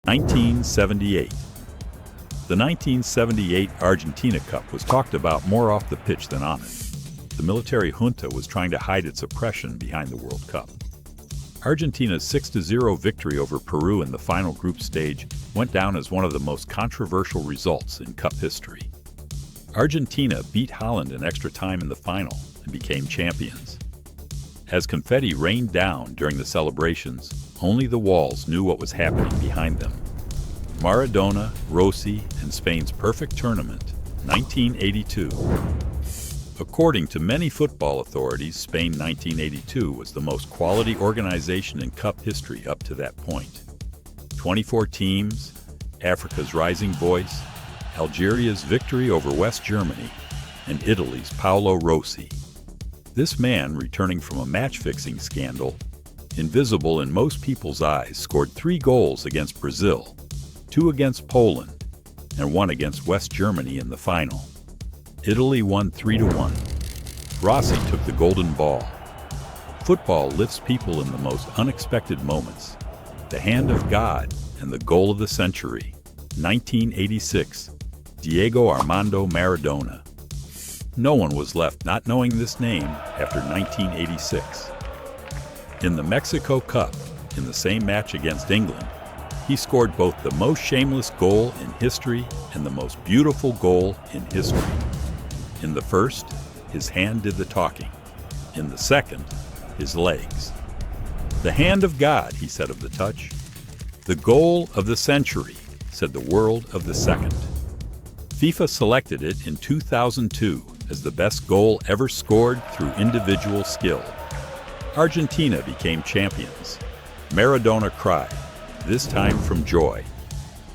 1978. The 1978 Argentina Cup was talked about more off the pitch than on it. The military junta was trying to hide its oppression behind the World Cup. Argentina's 6-0 victory over Peru in the final group stage went down as one of the most controversial results in Cup history. Argentina beat Holland in extra time in the final and became champions. As confetti rained down during the celebrations, only the walls knew what was happening behind them. Maradona, Rossi, and Spain's perfect tournament, 1982. According to many football authorities, Spain 1982 was the most quality organization in Cup history up to that point. 24 teams, Africa's rising voice, Algeria's victory over West Germany, and Italy's Paolo Rossi. This man, returning from a match-fixing scandal, invisible in most people's eyes, scored 3 goals against Brazil, 2 against Poland, and 1 against West Germany in the final. Italy won 3-1. Rossi took the golden ball. Football lifts people in the most unexpected moments. The hand of God and the goal of the century. 1986. Diego Armando Maradona. No one was left not knowing this name after 1986. In the Mexico Cup, in the same match against England, he scored both the most shameless goal in history and the most beautiful goal in history. In the first, his hand did the talking. In the second, his legs. The hand of God, he said of the touch. The goal of the century, said the world of the second. FIFA selected it in 2002 as the best goal ever scored through individual skill. Argentina became champions. Maradona cried, this time from joy.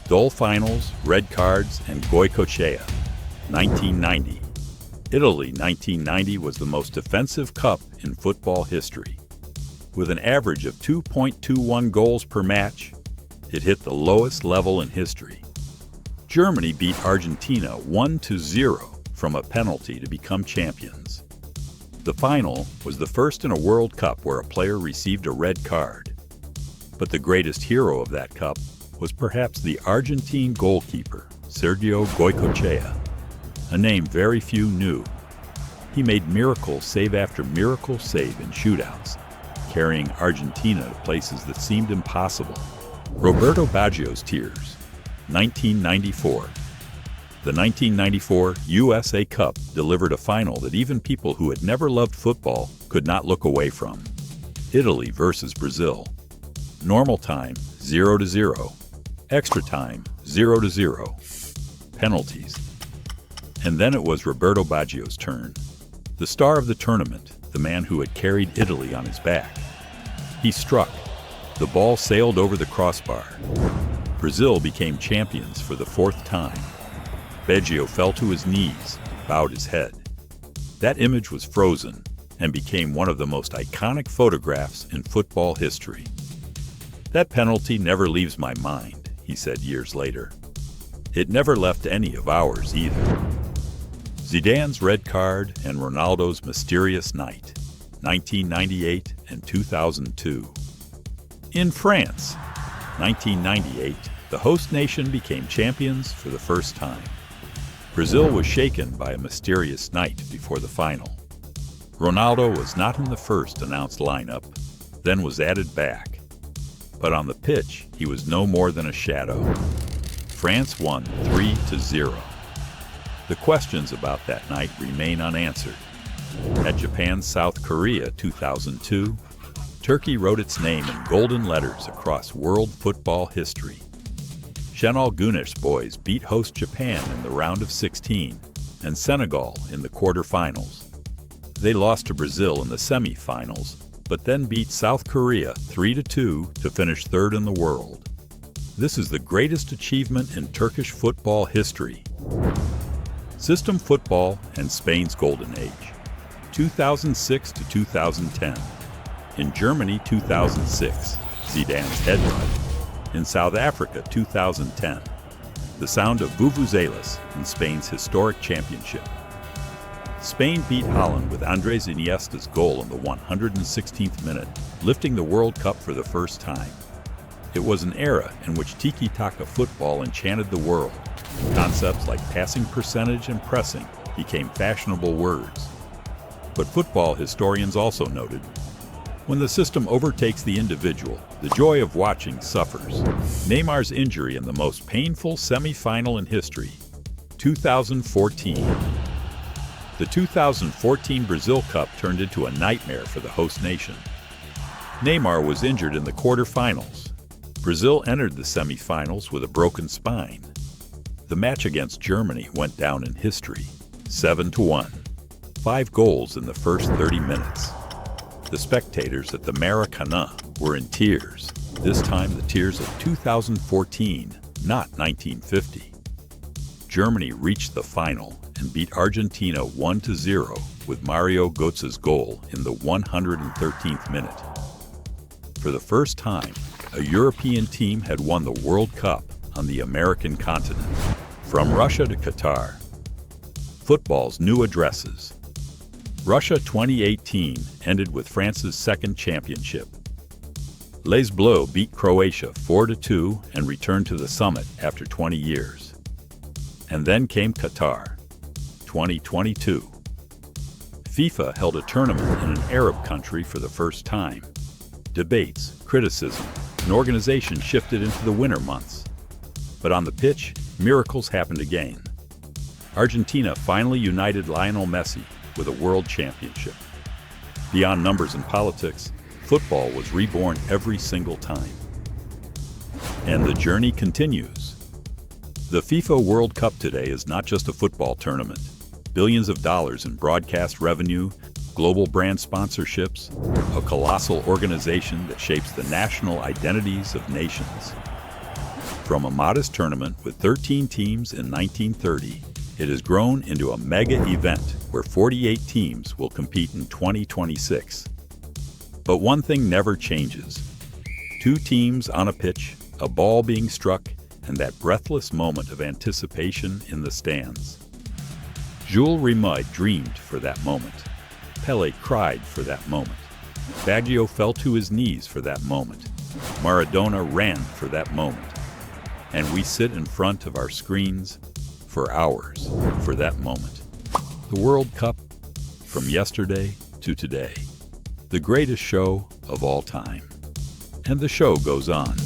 Dull finals, red cards, and Goicoechea. 1990. Italy 1990 was the most defensive cup in football history. With an average of 2.21 goals per match, it hit the lowest level in history. Germany beat Argentina 1-0 from a penalty to become champions. The final was the first in a World Cup where a player received a red card. But the greatest hero of that cup was perhaps the Argentine goalkeeper, Sergio Goicoechea, a name very few knew. He made miracle save after miracle save in shootouts, carrying Argentina to places that seemed impossible. Roberto Baggio's tears, 1994. The 1994 USA Cup delivered a final that even people who had never loved football could not look away from. Italy versus Brazil. Normal time, 0-0. Extra time, 0-0. Penalties. And then it was Roberto Baggio's turn. The star of the tournament, the man who had carried Italy on his back. He struck. The ball sailed over the crossbar. Brazil became champions for the 4th time. Baggio fell to his knees, bowed his head. That image was frozen and became one of the most iconic photographs in football history. That penalty never leaves my mind, he said years later. It never left any of ours either. Zidane's red card and Ronaldo's mysterious night, 1998 and 2002. In France, 1998, the host nation became champions for the first time. Brazil was shaken by a mysterious night before the final. Ronaldo was not in the first announced lineup, then was added back. But on the pitch, he was no more than a shadow. France won 3-0. The questions about that night remain unanswered. At Japan's South Korea 2002, Turkey wrote its name in golden letters across world football history. Şenol Güneş's boys beat host Japan in the round of 16 and Senegal in the quarterfinals. They lost to Brazil in the semifinals, but then beat South Korea 3-2 to finish 3rd in the world. This is the greatest achievement in Turkish football history. System football and Spain's golden age, 2006 to 2010. In Germany, 2006, Zidane's headbutt. In South Africa, 2010, the sound of vuvuzelas in Spain's historic championship. Spain beat Holland with Andres Iniesta's goal in the 116th minute, lifting the World Cup for the first time. It was an era in which Tiki-Taka football enchanted the world. Concepts like passing percentage and pressing became fashionable words. But football historians also noted, when the system overtakes the individual, the joy of watching suffers. Neymar's injury in the most painful semi-final in history, 2014. The 2014 Brazil Cup turned into a nightmare for the host nation. Neymar was injured in the quarterfinals. Brazil entered the semi-finals with a broken spine. The match against Germany went down in history, 7-1. 5 goals in the first 30 minutes. The spectators at the Maracanã were in tears, this time the tears of 2014, not 1950. Germany reached the final and beat Argentina 1-0 with Mario Götze's goal in the 113th minute. For the first time, a European team had won the World Cup on the American continent. From Russia to Qatar. Football's new addresses. Russia 2018 ended with France's second championship. Les Bleus beat Croatia 4-2 and returned to the summit after 20 years. And then came Qatar, 2022. FIFA held a tournament in an Arab country for the first time. Debates, criticism, and organization shifted into the winter months. But on the pitch, miracles happened again. Argentina finally united Lionel Messi with a world championship. Beyond numbers and politics, football was reborn every single time. And the journey continues. The FIFA World Cup today is not just a football tournament. Billions of dollars in broadcast revenue, global brand sponsorships, a colossal organization that shapes the national identities of nations. From a modest tournament with 13 teams in 1930, it has grown into a mega event where 48 teams will compete in 2026. But one thing never changes. 2 teams on a pitch, a ball being struck, and that breathless moment of anticipation in the stands. Jules Rimet dreamed for that moment. Pelé cried for that moment. Baggio fell to his knees for that moment. Maradona ran for that moment. And we sit in front of our screens for hours for that moment. The World Cup, from yesterday to today. The greatest show of all time. And the show goes on.